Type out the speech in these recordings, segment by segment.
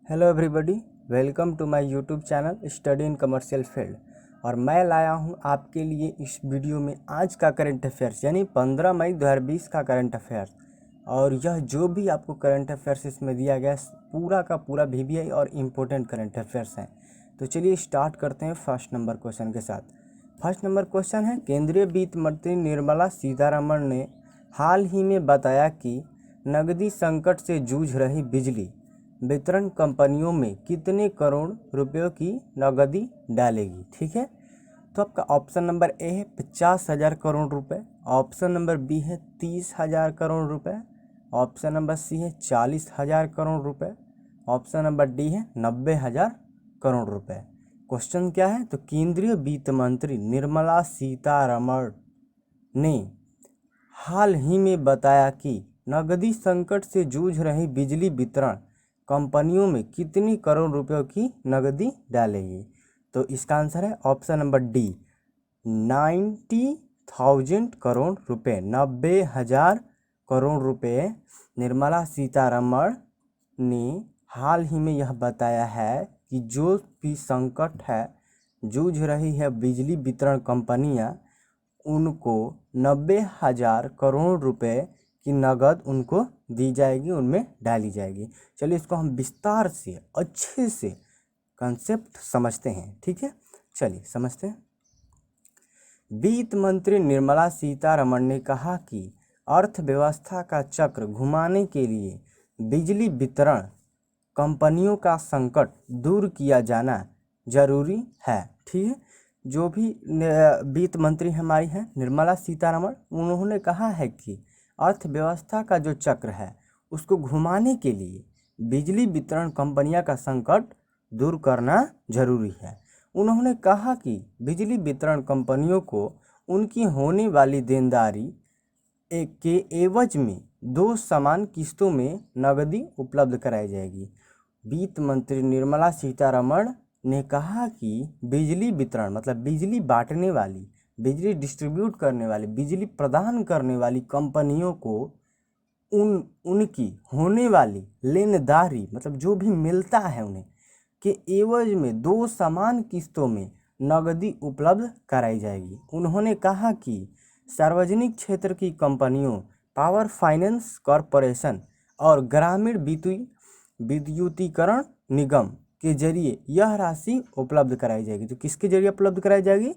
Hello everybody, welcome to my YouTube channel study in commercial field. और मैं लाया हूं आपके लिए इस वीडियो में आज का करंट अफेयर्स यानी 15 मई 2020 का करंट अफेयर्स। और यह जो भी आपको करंट अफेयर्स इसमें दिया गया पूरा का पूरा वीवीआई और इम्पोर्टेंट करंट अफेयर्स हैं। तो चलिए स्टार्ट करते हैं फर्स्ट नंबर क्वेश्चन के साथ। फर्स्ट नंबर क्वेश्चन है, केंद्रीय वित्त मंत्री निर्मला सीतारमण ने हाल ही में बताया कि नकदी संकट से जूझ रही बिजली वितरण कंपनियों में कितने करोड़ रुपयों की नकदी डालेगी। ठीक है, तो आपका ऑप्शन नंबर ए है 50,000 करोड़ रुपए, ऑप्शन नंबर बी है 30,000 करोड़ रुपए, ऑप्शन नंबर सी है 40,000 करोड़ रुपए, ऑप्शन नंबर डी है 90,000 करोड़ रुपए। क्वेश्चन क्या है, तो केंद्रीय वित्त मंत्री निर्मला सीतारमण ने हाल ही में बताया कि नकदी संकट से जूझ रही बिजली वितरण कंपनियों में कितनी करोड़ रुपयों की नकदी डालेगी। तो इसका आंसर है ऑप्शन नंबर डी, 90,000 करोड़ रुपए, 90,000 करोड़ रुपए निर्मला सीतारमण ने हाल ही में यह बताया है कि जो भी संकट है जूझ रही है बिजली वितरण कंपनियां, उनको 90,000 करोड़ रुपए की नगद उनको दी जाएगी, उनमें डाली जाएगी। चलिए इसको हम विस्तार से अच्छे से कंसेप्ट समझते हैं। ठीक है, चलिए समझते हैं। वित्त मंत्री निर्मला सीतारमण ने कहा कि अर्थव्यवस्था का चक्र घुमाने के लिए बिजली वितरण कंपनियों का संकट दूर किया जाना जरूरी है। ठीक है, जो भी वित्त मंत्री हमारी हैं निर्मला सीतारमण, उन्होंने कहा है कि अर्थव्यवस्था का जो चक्र है उसको घुमाने के लिए बिजली वितरण कंपनियां का संकट दूर करना जरूरी है। उन्होंने कहा कि बिजली वितरण कंपनियों को उनकी होने वाली देनदारी के एवज में 2 समान किस्तों में नकदी उपलब्ध कराई जाएगी। वित्त मंत्री निर्मला सीतारमण ने कहा कि बिजली वितरण मतलब बिजली बांटने वाली, बिजली डिस्ट्रीब्यूट करने वाली, बिजली प्रदान करने वाली कंपनियों को उनकी होने वाली लेनदारी मतलब जो भी मिलता है उन्हें के एवज में 2 समान किस्तों में नकदी उपलब्ध कराई जाएगी। उन्होंने कहा कि सार्वजनिक क्षेत्र की कंपनियों पावर फाइनेंस कॉरपोरेशन और ग्रामीण विद्युतीकरण निगम के जरिए यह राशि उपलब्ध कराई जाएगी। तो किसके जरिए उपलब्ध कराई जाएगी,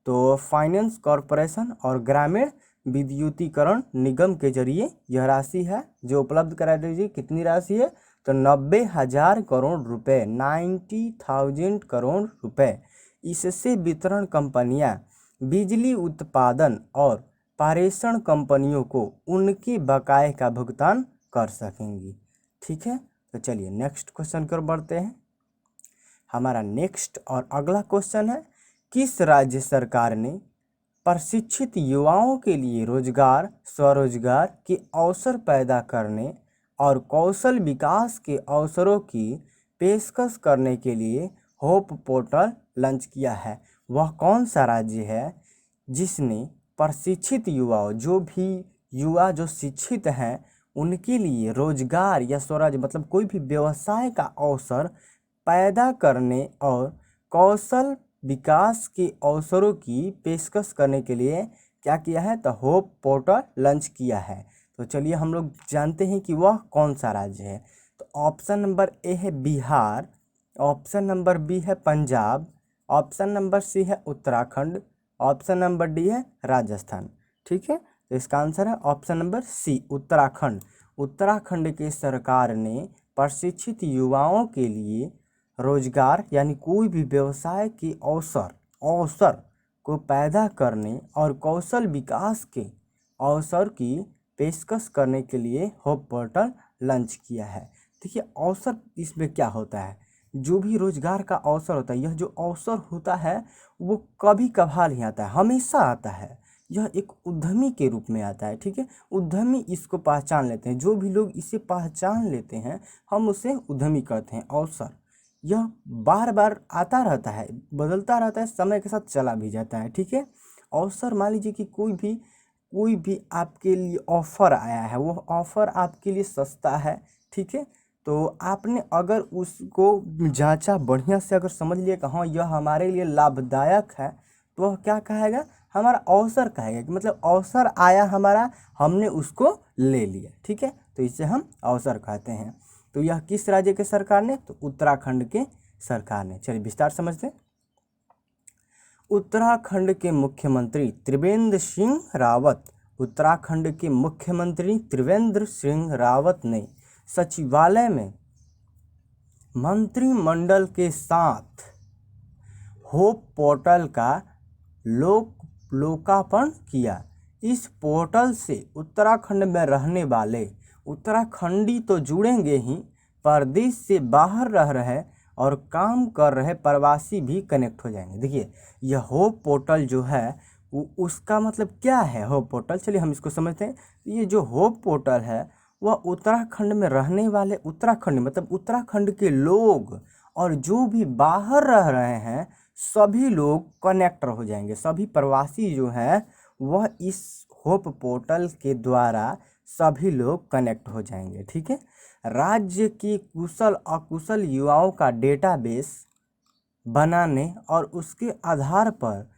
तो फाइनेंस कॉरपोरेशन और ग्रामीण विद्युतीकरण निगम के जरिए यह राशि है जो उपलब्ध कराई जाएगी। कितनी राशि है, तो 90,000 करोड़ रुपए, 90,000 करोड़ रुपए। इससे वितरण कंपनियां बिजली उत्पादन और पारेषण कंपनियों को उनके बकाये का भुगतान कर सकेंगी। ठीक है, तो चलिए नेक्स्ट क्वेश्चन की ओर बढ़ते हैं। हमारा नेक्स्ट और अगला क्वेश्चन है, किस राज्य सरकार ने प्रशिक्षित युवाओं के लिए रोजगार स्वरोजगार के अवसर पैदा करने और कौशल विकास के अवसरों की पेशकश करने के लिए होप पोर्टल लॉन्च किया है। वह कौन सा राज्य है जिसने प्रशिक्षित युवाओं, जो भी युवा जो शिक्षित हैं उनके लिए रोजगार या स्वरोजगार मतलब कोई भी व्यवसाय का अवसर पैदा करने और कौशल विकास के अवसरों की पेशकश करने के लिए क्या किया है, तो होप पोर्टल लॉन्च किया है। तो चलिए हम लोग जानते हैं कि वह कौन सा राज्य है। तो ऑप्शन नंबर ए है बिहार, ऑप्शन नंबर बी है पंजाब, ऑप्शन नंबर सी है उत्तराखंड, ऑप्शन नंबर डी है राजस्थान। ठीक है, तो इसका आंसर है option number C, Uttarakhand. Uttarakhand के सरकार ने प्रशिक्षित युवाओं के लिए रोजगार यानी कोई भी व्यवसाय के अवसर को पैदा करने और कौशल विकास के अवसर की पेशकश करने के लिए होप पोर्टल लॉन्च किया है। देखिए अवसर इसमें क्या होता है, जो भी रोजगार का अवसर होता है, यह जो अवसर होता है वो कभी कभार नहीं आता है, हमेशा आता है। यह एक उद्यमी के रूप में आता है। ठीक है, उद्यमी इसको पहचान लेते हैं, जो भी लोग इसे पहचान लेते हैं हम उसे उद्यमी कहते हैं। अवसर यह बार बार आता रहता है, बदलता रहता है, समय के साथ चला भी जाता है। ठीक है, अवसर मान लीजिए कि कोई भी आपके लिए ऑफर आया है, वो ऑफर आपके लिए सस्ता है। ठीक है, तो आपने अगर उसको जांचा बढ़िया से, अगर समझ लिया कि हाँ यह हमारे लिए लाभदायक है, तो वह क्या कहेगा, हमारा अवसर कहेगा, कि मतलब अवसर आया हमारा, हमने उसको ले लिया। ठीक है, तो इसे हम अवसर कहते हैं। तो यह किस राज्य के सरकार ने, तो उत्तराखंड के सरकार ने। चलिए विस्तार समझते हैं। उत्तराखंड के मुख्यमंत्री त्रिवेंद्र सिंह रावत, उत्तराखंड के मुख्यमंत्री त्रिवेंद्र सिंह रावत ने सचिवालय में मंत्रिमंडल के साथ होप पोर्टल का लोकार्पण किया। इस पोर्टल से उत्तराखंड में रहने वाले उत्तराखंडी तो जुड़ेंगे ही, प्रदेश से बाहर रह रहे और काम कर रहे प्रवासी भी कनेक्ट हो जाएंगे। देखिए यह होप पोर्टल जो है उसका मतलब क्या है होप पोर्टल, चलिए हम इसको समझते हैं। ये जो होप पोर्टल है वह उत्तराखंड में रहने वाले, उत्तराखंड मतलब उत्तराखंड के लोग और जो भी बाहर रह रहे हैं सभी लोग कनेक्ट हो जाएंगे। सभी प्रवासी जो हैं वह इस होप पोर्टल के द्वारा सभी लोग कनेक्ट हो जाएंगे। ठीक है, राज्य के कुशल अकुशल युवाओं का डेटाबेस बनाने और उसके आधार पर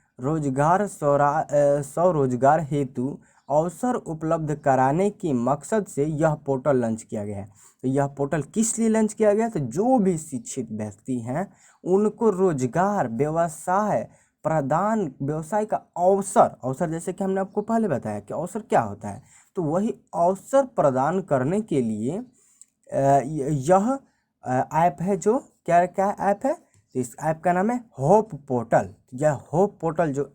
स्वरोजगार हेतु अवसर उपलब्ध कराने के मकसद से यह पोर्टल लॉन्च किया गया है। तो यह पोर्टल किस लिए लॉन्च किया गया, तो जो भी शिक्षित व्यक्ति हैं उनको रोजगार व्यवसाय का अवसर जैसे कि हमने आपको पहले बताया कि अवसर क्या होता है, तो वही अवसर प्रदान करने के लिए यह ऐप है। जो क्या क्या ऐप है, तो इस ऐप का नाम है होप पोर्टल। यह होप पोर्टल जो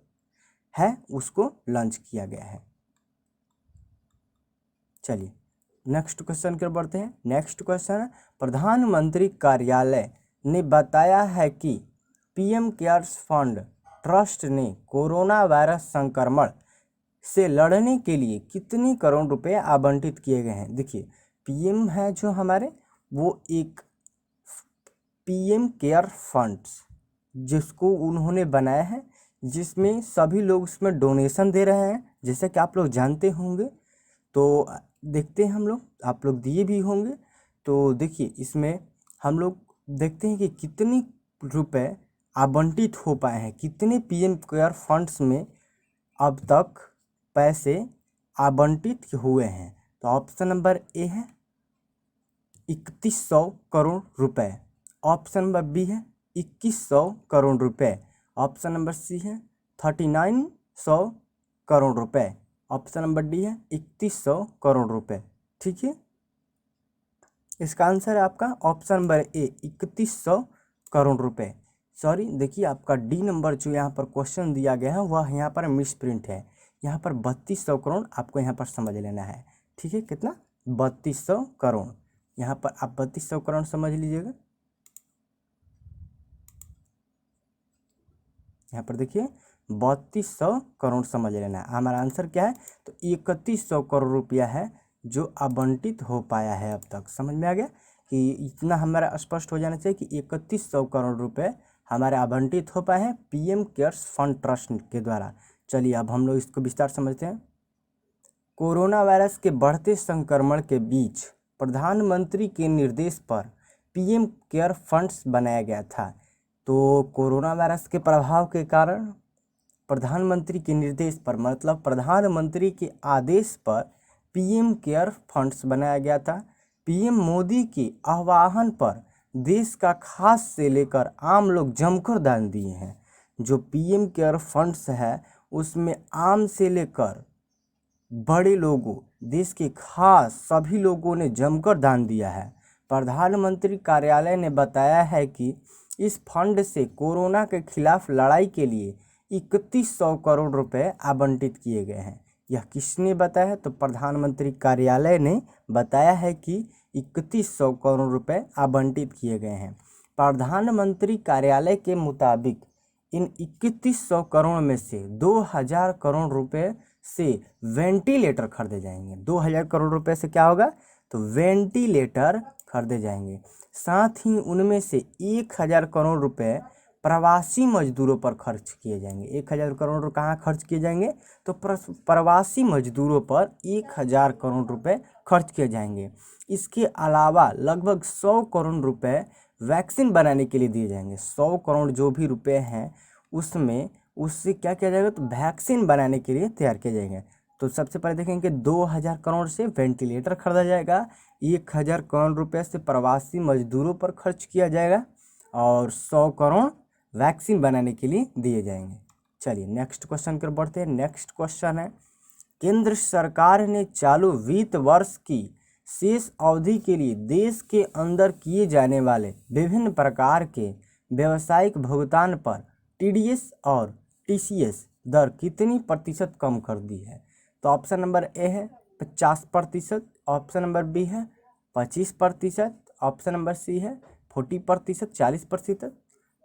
है उसको लॉन्च किया गया है। चलिए नेक्स्ट क्वेश्चन की ओर बढ़ते हैं। नेक्स्ट क्वेश्चन है, प्रधानमंत्री कार्यालय ने बताया है कि पीएम केयर्स फंड ट्रस्ट ने कोरोना वायरस संक्रमण से लड़ने के लिए कितनी करोड़ रुपए आवंटित किए गए हैं। देखिए पीएम है जो हमारे, वो एक पीएम केयर फंड्स जिसको उन्होंने बनाया है, जिसमें सभी लोग उसमें डोनेशन दे रहे हैं, जैसे कि आप लोग जानते होंगे। तो देखते हैं हम लोग, आप लोग दिए भी होंगे। तो देखिए इसमें हम लोग देखते हैं कि कितनी रुपए आवंटित हो पाए हैं, कितने पीएम केयर फंड्स में अब तक पैसे आवंटित हुए हैं। तो ऑप्शन नंबर ए है 3100 करोड़ रुपए, ऑप्शन नंबर बी है 2100 करोड़ रुपए, ऑप्शन नंबर सी है 3900 करोड़ रुपए, ऑप्शन नंबर डी है 3100 करोड़ रुपए। ठीक है, इसका आंसर है आपका ऑप्शन नंबर ए 3100 करोड़ रुपए। सॉरी देखिए आपका डी नंबर जो यहाँ पर क्वेश्चन दिया गया है वह यहाँ पर मिस प्रिंट है, यहाँ पर 3200 करोड़ आपको यहाँ पर समझ लेना है। ठीक है, कितना 3200 करोड़, यहाँ पर आप 3200 करोड़ समझ लीजिएगा। यहाँ पर देखिए 3200 करोड़ समझ लेना है। हमारा आंसर क्या है, तो 3100 करोड़ रुपया है जो आवंटित हो पाया है अब तक। समझ में आ गया कि इतना हमारा स्पष्ट हो जाना चाहिए कि 3100 करोड़ रुपए हमारे आवंटित हो पाए हैं पीएम केयर्स फंड ट्रस्ट के द्वारा। चलिए अब हम लोग इसको विस्तार समझते हैं। कोरोना वायरस के बढ़ते संक्रमण के बीच प्रधानमंत्री के निर्देश पर पीएम केयर फंड्स बनाया गया था। तो कोरोना वायरस के प्रभाव के कारण प्रधानमंत्री के निर्देश पर, मतलब प्रधानमंत्री के आदेश पर पीएम केयर फंड्स बनाया गया था। पीएम मोदी के आह्वान पर देश का खास से लेकर आम लोग जमकर दान दिए हैं। जो पीएम केयर फंड्स है उसमें आम से लेकर बड़े लोगों, देश के खास सभी लोगों ने जमकर दान दिया है। प्रधानमंत्री कार्यालय ने बताया है कि इस फंड से कोरोना के खिलाफ लड़ाई के लिए 3100 करोड़ रुपए आवंटित किए गए हैं। यह किसने बताया है, तो प्रधानमंत्री कार्यालय ने बताया है कि 3100 करोड़ रुपए आवंटित किए गए हैं। प्रधानमंत्री कार्यालय के मुताबिक इन 3100 करोड़ में से 2000 करोड़ रुपए से वेंटिलेटर खरीदे जाएंगे। 2000 करोड़ रुपए से क्या होगा, तो वेंटिलेटर खरीदे जाएंगे। साथ ही उनमें से 1000 करोड़ रुपए प्रवासी मजदूरों पर खर्च किए जाएंगे। 1000 करोड़ रुपए कहाँ खर्च किए जाएंगे, तो प्रवासी मजदूरों पर 1000 करोड़ रुपए खर्च किए जाएंगे। इसके अलावा लगभग 100 करोड़ रुपए वैक्सीन बनाने के लिए दिए जाएंगे। 100 करोड़ जो भी रुपए हैं उसमें उससे क्या किया जाएगा, तो वैक्सीन बनाने के लिए तैयार किए जाएंगे। तो सबसे पहले देखेंगे 2000 करोड़ से वेंटिलेटर खरीदा जाएगा, 1000 करोड़ रुपए से प्रवासी मजदूरों पर खर्च किया जाएगा और 100 करोड़ वैक्सीन बनाने के लिए दिए जाएंगे। चलिए नेक्स्ट क्वेश्चन पर बढ़ते हैं। नेक्स्ट क्वेश्चन है, केंद्र सरकार ने चालू वित्त वर्ष की शेष अवधि के लिए देश के अंदर किए जाने वाले विभिन्न प्रकार के व्यावसायिक भुगतान पर टीडीएस और टीसीएस दर कितनी प्रतिशत कम कर दी है। तो ऑप्शन नंबर ए है 50%, ऑप्शन नंबर बी है 25%, ऑप्शन नंबर सी है 40%, 40%,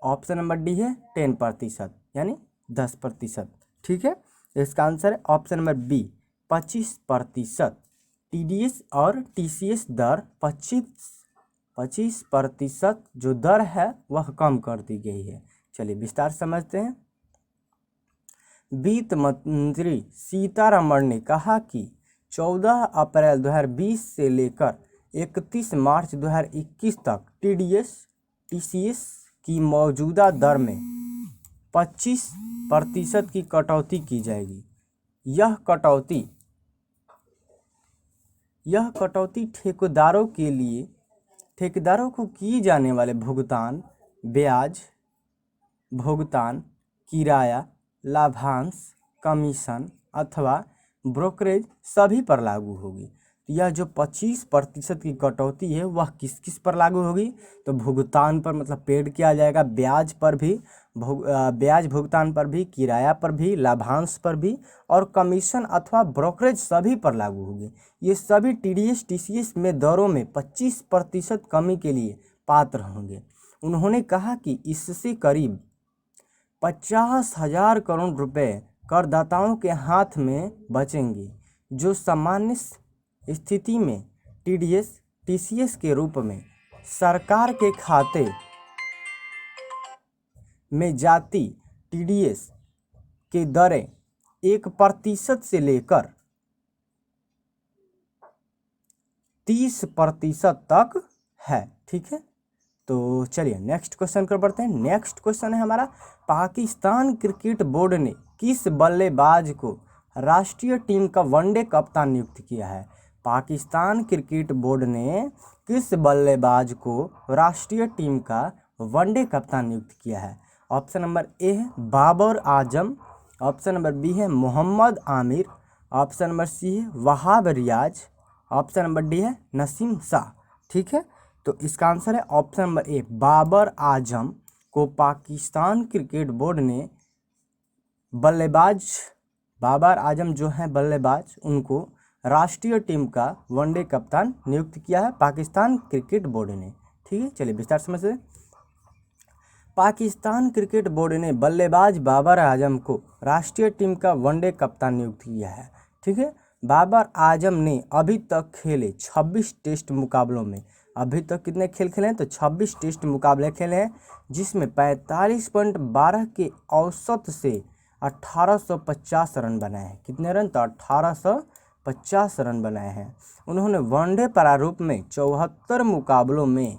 ऑप्शन नंबर डी है 10% यानी 10%। ठीक है, इसका आंसर है ऑप्शन नंबर बी 25%। टीडीएस और टीसीएस दर 25% जो दर है वह कम कर दी गई है। चलिए विस्तार समझते हैं। वित्त मंत्री सीतारमण ने कहा कि 14 अप्रैल 2020 से लेकर 31 मार्च 2021 तक टीडीएस टीसीएस की मौजूदा दर में 25% की कटौती की जाएगी। यह कटौती ठेकेदारों को किए जाने वाले भुगतान, ब्याज भुगतान, किराया, लाभांश, कमीशन अथवा ब्रोकरेज सभी पर लागू होगी। तो यह जो 25% की कटौती है वह किस किस पर लागू होगी, तो भुगतान पर मतलब पेड किया जाएगा, ब्याज पर भी, ब्याज भुगतान पर भी, किराया पर भी, लाभांश पर भी और कमीशन अथवा ब्रोकरेज सभी पर लागू होगी। ये सभी टीडीएस टीसीएस में दरों में 25% कमी के लिए पात्र होंगे। उन्होंने कहा कि इससे करीब 50,000 करोड़ रुपए करदाताओं के हाथ में बचेंगे, जो सामान्य स्थिति में टीडीएस टीसीएस के रूप में सरकार के खाते में जाती टीडीएस की दरें 1% से लेकर 30% तक है। ठीक है, तो चलिए नेक्स्ट क्वेश्चन कर बढ़ते हैं। नेक्स्ट क्वेश्चन है हमारा, पाकिस्तान क्रिकेट बोर्ड ने किस बल्लेबाज को राष्ट्रीय टीम का वनडे कप्तान नियुक्त किया है। पाकिस्तान क्रिकेट बोर्ड ने किस बल्लेबाज को राष्ट्रीय टीम का वनडे कप्तान नियुक्त किया है। ऑप्शन नंबर ए है Babar Azam, option number B है Mohammad Amir, option number C है Wahab Riaz, option number D है नसीम शाह। ठीक है, तो इसका आंसर है option number A Babar Azam को पाकिस्तान क्रिकेट बोर्ड ने बाबर आजम जो हैं बल्लेबाज, उनको राष्ट्रीय टीम का वनडे कप्तान नियुक्त किया है पाकिस्तान क्रिकेट बोर्ड ने। ठीक है, चलिए विस्तार समझते हैं। पाकिस्तान क्रिकेट बोर्ड ने बल्लेबाज बाबर आजम को राष्ट्रीय टीम का वनडे कप्तान नियुक्त किया है। ठीक है, बाबर आजम ने अभी तक खेले 26 टेस्ट मुकाबलों में, अभी तक कितने खेल खेले हैं, तो 26 टेस्ट मुकाबले खेले हैं, जिसमें 45.12 के औसत से 1850 रन बनाए हैं। कितने रन, तो 1850 रन बनाए हैं। उन्होंने वनडे प्रारूप में 74 मुकाबलों में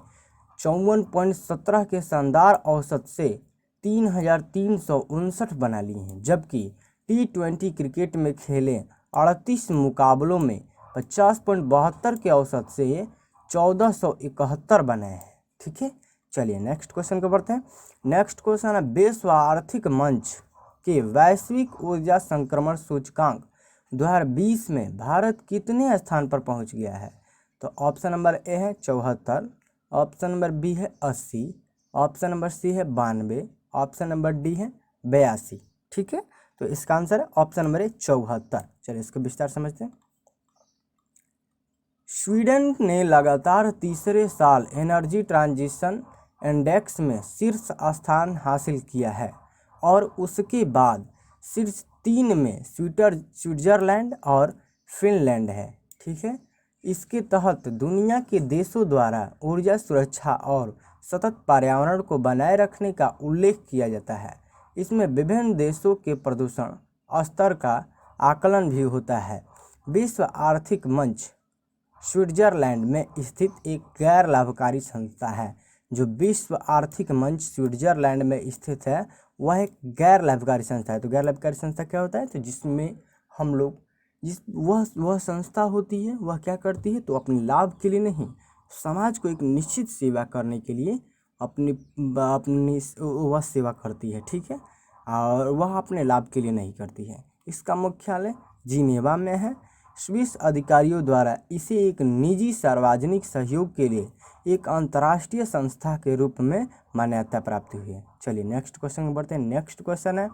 54.17 के शानदार औसत से 3359 बना लिए हैं, जबकि T20 क्रिकेट में खेले 38 मुकाबलों में 50.72 के औसत से 1471 बनाए हैं। ठीक है, चलिए नेक्स्ट क्वेश्चन को बढ़ते हैं। नेक्स्ट क्वेश्चन है, विश्व आर्थिक मंच के वैश्विक ऊर्जा संक्रमण सूचकांक 2020 में भारत कितने स्थान पर पहुंच गया है। तो ऑप्शन नंबर ए है 74, ऑप्शन नंबर बी है 80, ऑप्शन नंबर सी है 92, ऑप्शन नंबर डी है 82। ठीक है, तो इसका आंसर है ऑप्शन नंबर ए 74। चलिए इसको विस्तार समझते हैं। स्वीडन ने लगातार तीसरे साल एनर्जी ट्रांजिशन इंडेक्स में शीर्ष स्थान हासिल किया है और उसके बाद शीर्ष 3 में स्विट्जरलैंड और फिनलैंड है। ठीक है, इसके तहत दुनिया के देशों द्वारा ऊर्जा सुरक्षा और सतत पर्यावरण को बनाए रखने का उल्लेख किया जाता है। इसमें विभिन्न देशों के प्रदूषण स्तर का आकलन भी होता है। विश्व आर्थिक मंच स्विट्जरलैंड में स्थित एक गैर लाभकारी संस्था है। जो विश्व आर्थिक मंच स्विट्जरलैंड में स्थित है वह एक गैर लाभकारी संस्था है। तो गैर लाभकारी संस्था क्या होता है? तो जिसमें हम लोग वह संस्था होती है, वह क्या करती है? तो अपने लाभ के लिए नहीं, समाज को एक निश्चित सेवा करने के लिए अपनी वह सेवा करती है, ठीक है, और वह अपने लाभ के लिए नहीं करती है। इसका मुख्यालय जिनेवा में है। स्विस अधिकारियों द्वारा इसे एक निजी सार्वजनिक सहयोग के लिए एक अंतर्राष्ट्रीय संस्था के रूप में मान्यता प्राप्त हुई है। चलिए नेक्स्ट क्वेश्चन में बढ़ते हैं। नेक्स्ट क्वेश्चन है,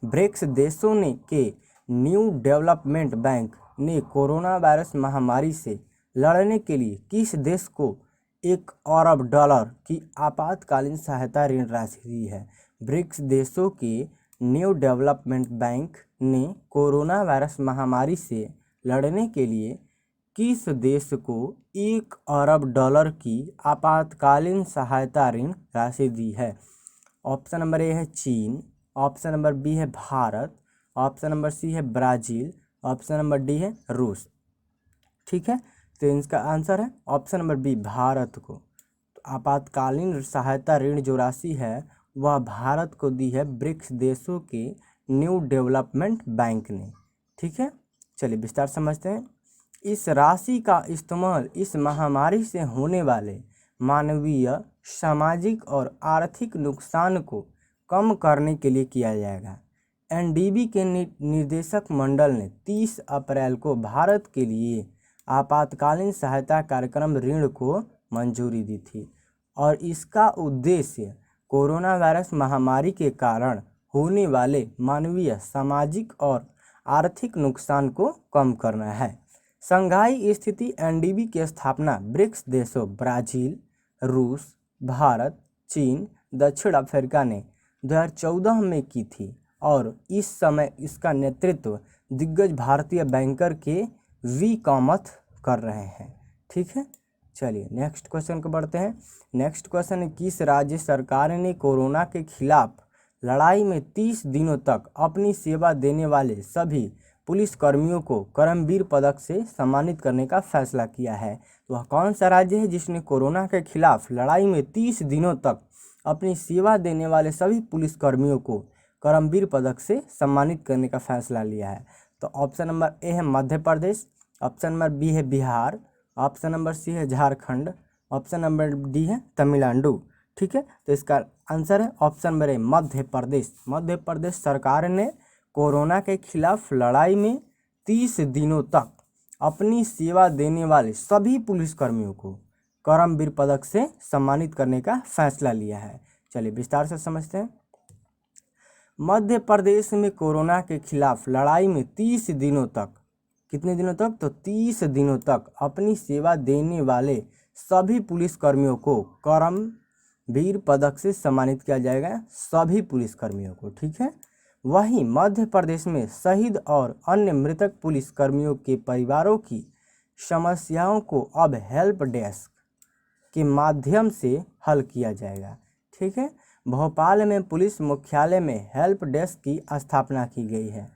ब्रिक्स देशों ने के न्यू डेवलपमेंट बैंक ने कोरोना वायरस महामारी से लड़ने के लिए किस देश को $1 अरब की आपातकालीन सहायता ऋण राशि दी है? ब्रिक्स देशों के न्यू डेवलपमेंट बैंक ने कोरोना वायरस महामारी से लड़ने के लिए किस देश को $1 अरब की आपातकालीन सहायता ऋण राशि दी है? ऑप्शन नंबर ए है चीन, ऑप्शन नंबर बी है भारत, ऑप्शन नंबर सी है ब्राज़ील, ऑप्शन नंबर डी है रूस। ठीक है, तो इसका आंसर है ऑप्शन नंबर बी, भारत को। तो आपातकालीन सहायता ऋण जो राशि है वह भारत को दी है ब्रिक्स देशों के न्यू डेवलपमेंट बैंक ने। ठीक है, चलिए विस्तार समझते हैं। इस राशि का इस्तेमाल इस महामारी से होने वाले मानवीय, सामाजिक और आर्थिक नुकसान को कम करने के लिए किया जाएगा। एनडीबी के निर्देशक मंडल ने 30 अप्रैल को भारत के लिए आपातकालीन सहायता कार्यक्रम ऋण को मंजूरी दी थी और इसका उद्देश्य कोरोना वायरस महामारी के कारण होने वाले मानवीय, सामाजिक और आर्थिक नुकसान को कम करना है। शंघाई स्थिति एनडीबी की स्थापना ब्रिक्स देशों ब्राज़ील, रूस, भारत, चीन, दक्षिण अफ्रीका ने 2014 में की थी और इस समय इसका नेतृत्व दिग्गज भारतीय बैंकर के वी कामथ कर रहे हैं। ठीक है, चलिए नेक्स्ट क्वेश्चन को बढ़ते हैं। नेक्स्ट क्वेश्चन है, किस राज्य सरकार ने कोरोना के खिलाफ लड़ाई में 30 दिनों तक अपनी सेवा देने वाले सभी पुलिस कर्मियों को करमवीर पदक से सम्मानित करने का फैसला किया है? तो वह कौन सा राज्य है जिसने कोरोना के खिलाफ लड़ाई में 30 दिनों तक अपनी सेवा देने वाले सभी पुलिस कर्मियों को करमवीर पदक से सम्मानित करने का फैसला लिया है? तो ऑप्शन नंबर ए है Madhya Pradesh, option number B है बिहार, ऑप्शन नंबर सी है झारखंड, ऑप्शन नंबर डी है तमिलनाडु। ठीक है, तो इसका आंसर है ऑप्शन नंबर ए, मध्य प्रदेश। मध्य प्रदेश सरकार ने कोरोना के खिलाफ लड़ाई में 30 दिनों तक अपनी सेवा देने वाले सभी पुलिसकर्मियों को करमवीर पदक से सम्मानित करने का फैसला लिया है। चलिए विस्तार से समझते हैं। मध्य प्रदेश में कोरोना के खिलाफ लड़ाई में 30 दिनों तक, कितने दिनों तक? तो 30 दिनों तक अपनी सेवा देने वाले सभी पुलिसकर्मियों को करमवीर पदक से सम्मानित किया जाएगा, सभी पुलिसकर्मियों को। ठीक है, वहीं मध्य प्रदेश में शहीद और अन्य मृतक पुलिसकर्मियों के परिवारों की समस्याओं को अब हेल्प डेस्क के माध्यम से हल किया जाएगा। ठीक है, भोपाल में पुलिस मुख्यालय में हेल्प डेस्क की स्थापना की गई है।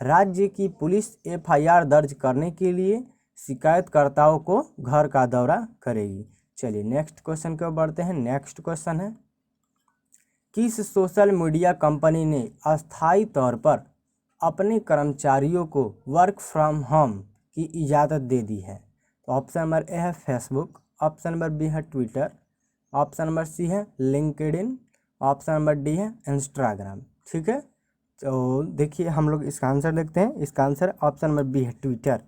राज्य की पुलिस एफआईआर दर्ज करने के लिए शिकायतकर्ताओं को घर का दौरा करेगी। चलिए नेक्स्ट क्वेश्चन की ओर बढ़ते हैं। नेक्स्ट क्वेश्चन है, किस सोशल मीडिया कंपनी ने अस्थायी तौर पर अपने कर्मचारियों को वर्क फ्रॉम होम की इजाज़त दे दी है? तो ऑप्शन नंबर ए है फेसबुक, ऑप्शन नंबर बी है ट्विटर, ऑप्शन नंबर सी है लिंक्डइन, ऑप्शन नंबर डी है इंस्टाग्राम। ठीक है, तो देखिए हम लोग इसका आंसर देखते हैं। इसका आंसर ऑप्शन नंबर बी है Twitter.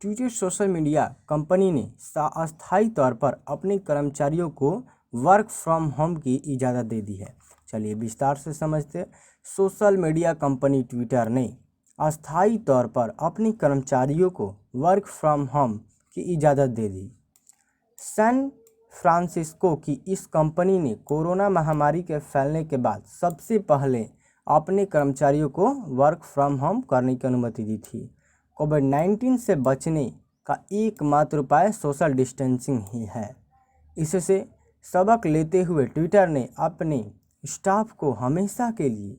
Twitter social media company ने अस्थायी तौर पर अपने कर्मचारियों को वर्क फ्रॉम होम की इजाज़त दे दी है। चलिए विस्तार से समझते हैं। सोशल मीडिया कंपनी ट्विटर ने अस्थायी तौर पर अपने कर्मचारियों को वर्क फ्रॉम होम की इजाज़त दे दी। सैन फ्रांसिस्को की इस कंपनी ने कोरोना महामारी के फैलने के बाद सबसे पहले अपने कर्मचारियों को वर्क फ्रॉम होम करने की अनुमति दी थी। कोविड-19 से बचने का एकमात्र उपाय सोशल डिस्टेंसिंग ही है। इससे सबक लेते हुए ट्विटर ने अपने स्टाफ को हमेशा के लिए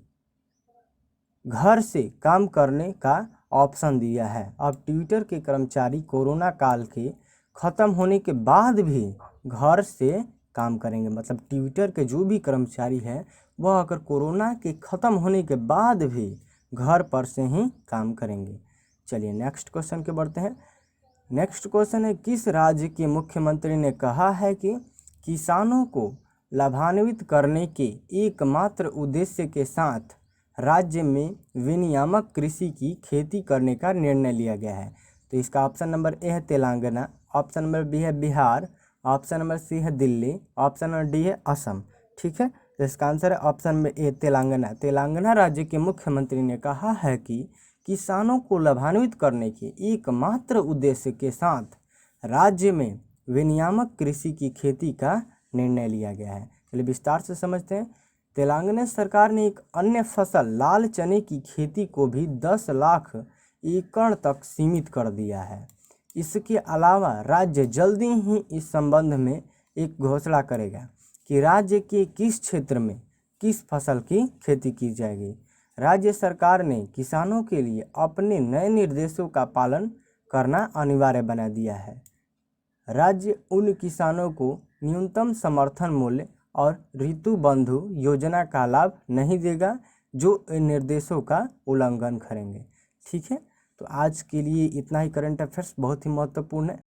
घर से काम करने का ऑप्शन दिया है। अब ट्विटर के कर्मचारी कोरोना काल के ख़त्म होने के बाद भी घर से काम करेंगे। मतलब ट्विटर के जो भी कर्मचारी हैं वह अगर कोरोना के ख़त्म होने के बाद भी घर पर से ही काम करेंगे। चलिए नेक्स्ट क्वेश्चन के बढ़ते हैं। नेक्स्ट क्वेश्चन है, किस राज्य के मुख्यमंत्री ने कहा है कि किसानों को लाभान्वित करने के एकमात्र उद्देश्य के साथ राज्य में विनियामक कृषि की खेती करने का निर्णय लिया गया है? तो इसका ऑप्शन नंबर ए है तेलंगाना, ऑप्शन नंबर बी है बिहार, ऑप्शन नंबर सी है दिल्ली, ऑप्शन नंबर डी है असम। ठीक है, तो इसका आंसर है ऑप्शन नंबर ए तेलंगाना। तेलंगाना राज्य के मुख्यमंत्री ने कहा है कि किसानों को लाभान्वित करने के एकमात्र उद्देश्य के साथ राज्य में विनियामक कृषि की खेती का निर्णय लिया गया है। चलिए विस्तार से समझते हैं। तेलंगाना सरकार ने एक अन्य फसल लाल चने की खेती को भी 10 लाख एकड़ तक सीमित कर दिया है। इसके अलावा राज्य जल्दी ही इस संबंध में एक घोषणा करेगा कि राज्य के किस क्षेत्र में किस फसल की खेती की जाएगी। राज्य सरकार ने किसानों के लिए अपने नए निर्देशों का पालन करना अनिवार्य बना दिया है। राज्य उन किसानों को न्यूनतम समर्थन मूल्य और ऋतु बंधु योजना का लाभ नहीं देगा जो इन निर्देशों का उल्लंघन करेंगे। ठीक है, तो आज के लिए इतना ही। करंट अफेयर्स बहुत ही महत्वपूर्ण है।